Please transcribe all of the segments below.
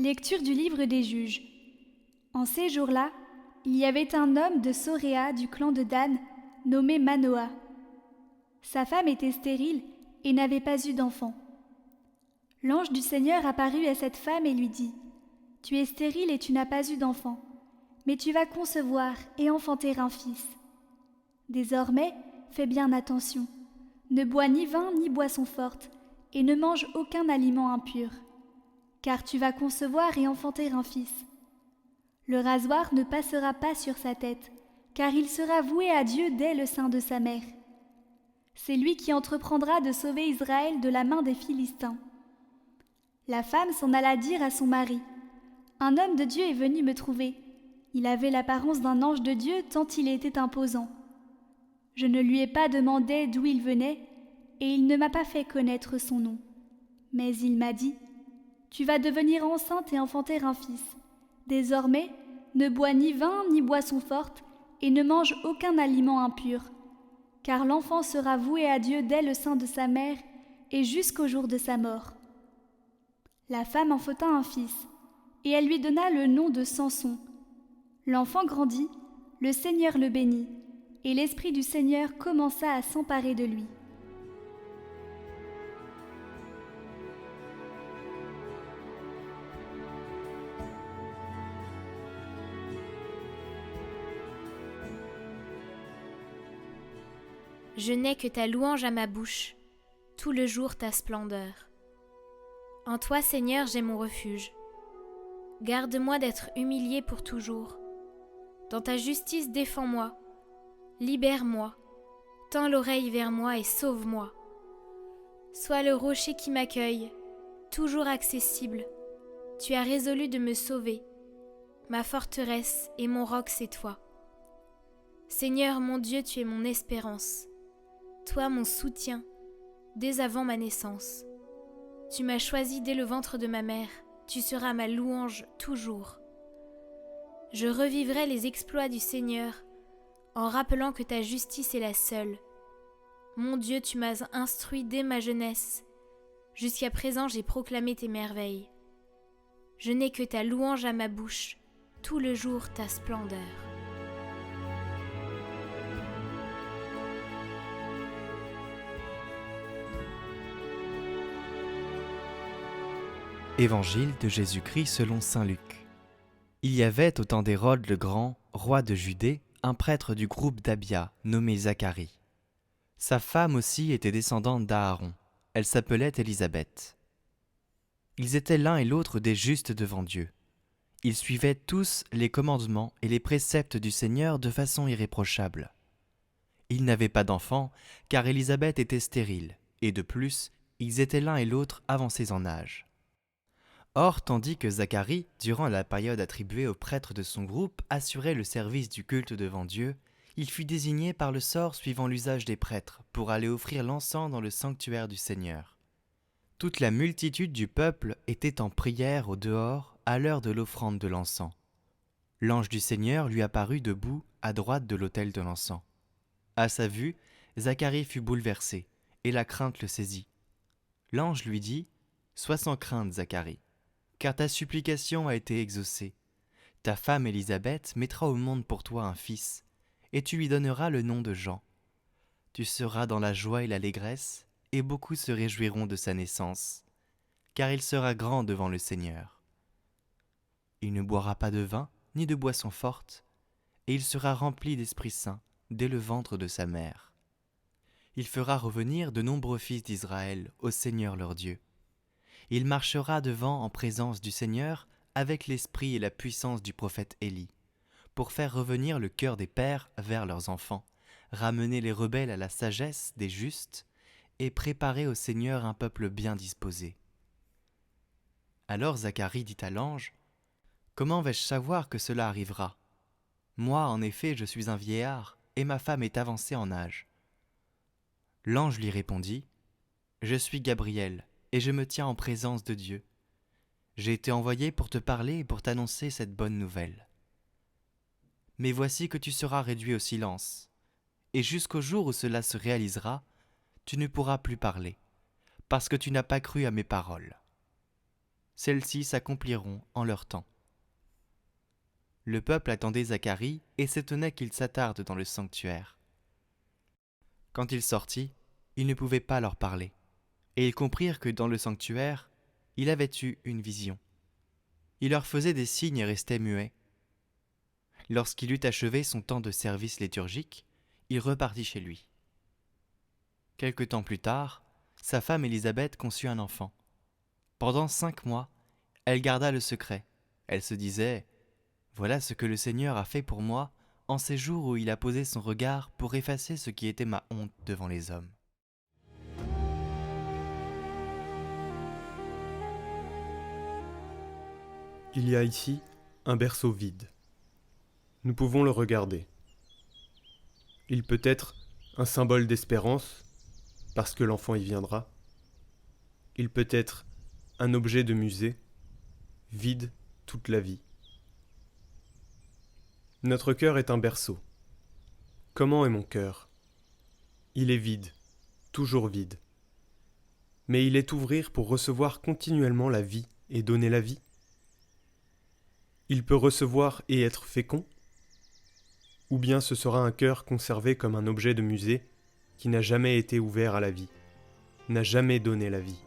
Lecture du livre des Juges. En ces jours-là, il y avait un homme de Soréa du clan de Dan, nommé Manoah. Sa femme était stérile et n'avait pas eu d'enfant. L'ange du Seigneur apparut à cette femme et lui dit : « Tu es stérile et tu n'as pas eu d'enfant, mais tu vas concevoir et enfanter un fils. Désormais, fais bien attention. Ne bois ni vin ni boisson forte, et ne mange aucun aliment impur. Car tu vas concevoir et enfanter un fils. Le rasoir ne passera pas sur sa tête, car il sera voué à Dieu dès le sein de sa mère. C'est lui qui entreprendra de sauver Israël de la main des Philistins. » La femme s'en alla dire à son mari : « Un homme de Dieu est venu me trouver. Il avait l'apparence d'un ange de Dieu tant il était imposant. Je ne lui ai pas demandé d'où il venait, et il ne m'a pas fait connaître son nom. Mais il m'a dit : « Tu vas devenir enceinte et enfanter un fils. Désormais, ne bois ni vin ni boisson forte, et ne mange aucun aliment impur. Car l'enfant sera voué à Dieu dès le sein de sa mère et jusqu'au jour de sa mort. » La femme enfanta un fils, et elle lui donna le nom de Samson. L'enfant grandit, le Seigneur le bénit, et l'Esprit du Seigneur commença à s'emparer de lui. Je n'ai que ta louange à ma bouche, tout le jour ta splendeur. En toi, Seigneur, j'ai mon refuge. Garde-moi d'être humilié pour toujours. Dans ta justice, défends-moi. Libère-moi. Tends l'oreille vers moi et sauve-moi. Sois le rocher qui m'accueille, toujours accessible. Tu as résolu de me sauver. Ma forteresse et mon roc, c'est toi. Seigneur mon Dieu, tu es mon espérance. Toi, mon soutien, dès avant ma naissance. Tu m'as choisi dès le ventre de ma mère. Tu seras ma louange toujours. Je revivrai les exploits du Seigneur en rappelant que ta justice est la seule. Mon Dieu, tu m'as instruit dès ma jeunesse. Jusqu'à présent, j'ai proclamé tes merveilles. Je n'ai que ta louange à ma bouche, tout le jour ta splendeur. Évangile de Jésus-Christ selon saint Luc. Il y avait au temps d'Hérode le Grand, roi de Judée, un prêtre du groupe d'Abia, nommé Zacharie. Sa femme aussi était descendante d'Aaron. Elle s'appelait Élisabeth. Ils étaient l'un et l'autre des justes devant Dieu. Ils suivaient tous les commandements et les préceptes du Seigneur de façon irréprochable. Ils n'avaient pas d'enfants, car Élisabeth était stérile, et de plus, ils étaient l'un et l'autre avancés en âge. Or, tandis que Zacharie, durant la période attribuée aux prêtres de son groupe, assurait le service du culte devant Dieu, il fut désigné par le sort suivant l'usage des prêtres pour aller offrir l'encens dans le sanctuaire du Seigneur. Toute la multitude du peuple était en prière au dehors à l'heure de l'offrande de l'encens. L'ange du Seigneur lui apparut debout à droite de l'autel de l'encens. À sa vue, Zacharie fut bouleversé, et la crainte le saisit. L'ange lui dit : « Sois sans crainte, Zacharie, car ta supplication a été exaucée. Ta femme Élisabeth mettra au monde pour toi un fils, et tu lui donneras le nom de Jean. Tu seras dans la joie et l'allégresse, et beaucoup se réjouiront de sa naissance, car il sera grand devant le Seigneur. Il ne boira pas de vin, ni de boisson forte, et il sera rempli d'Esprit Saint dès le ventre de sa mère. Il fera revenir de nombreux fils d'Israël au Seigneur leur Dieu. Il marchera devant en présence du Seigneur avec l'esprit et la puissance du prophète Élie, pour faire revenir le cœur des pères vers leurs enfants, ramener les rebelles à la sagesse des justes et préparer au Seigneur un peuple bien disposé. » Alors Zacharie dit à l'ange : « Comment vais-je savoir que cela arrivera ? Moi, en effet, je suis un vieillard, et ma femme est avancée en âge. » L'ange lui répondit : « Je suis Gabriel, et je me tiens en présence de Dieu. J'ai été envoyé pour te parler et pour t'annoncer cette bonne nouvelle. Mais voici que tu seras réduit au silence, et jusqu'au jour où cela se réalisera, tu ne pourras plus parler, parce que tu n'as pas cru à mes paroles. » celles-ci s'accompliront en leur temps. Le peuple attendait Zacharie et s'étonnait qu'il s'attarde dans le sanctuaire. Quand il sortit, il ne pouvait pas leur parler, et ils comprirent que dans le sanctuaire, il avait eu une vision. Il leur faisait des signes et restait muet. Lorsqu'il eut achevé son temps de service liturgique, il repartit chez lui. Quelque temps plus tard, sa femme Élisabeth conçut un enfant. Pendant 5 mois, elle garda le secret. Elle se disait « Voilà ce que le Seigneur a fait pour moi en ces jours où il a posé son regard pour effacer ce qui était ma honte devant les hommes. » Il y a ici un berceau vide. Nous pouvons le regarder. Il peut être un symbole d'espérance, parce que l'enfant y viendra. Il peut être un objet de musée, vide toute la vie. Notre cœur est un berceau. Comment est mon cœur ? Il est vide, toujours vide. Mais il est ouvrir pour recevoir continuellement la vie et donner la vie. Il peut recevoir et être fécond, ou bien ce sera un cœur conservé comme un objet de musée qui n'a jamais été ouvert à la vie, n'a jamais donné la vie.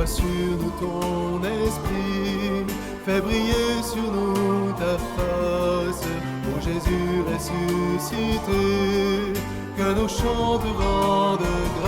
Sur nous ton esprit, fais briller sur nous ta face, ô Jésus ressuscité, que nos chants te rendent grâce.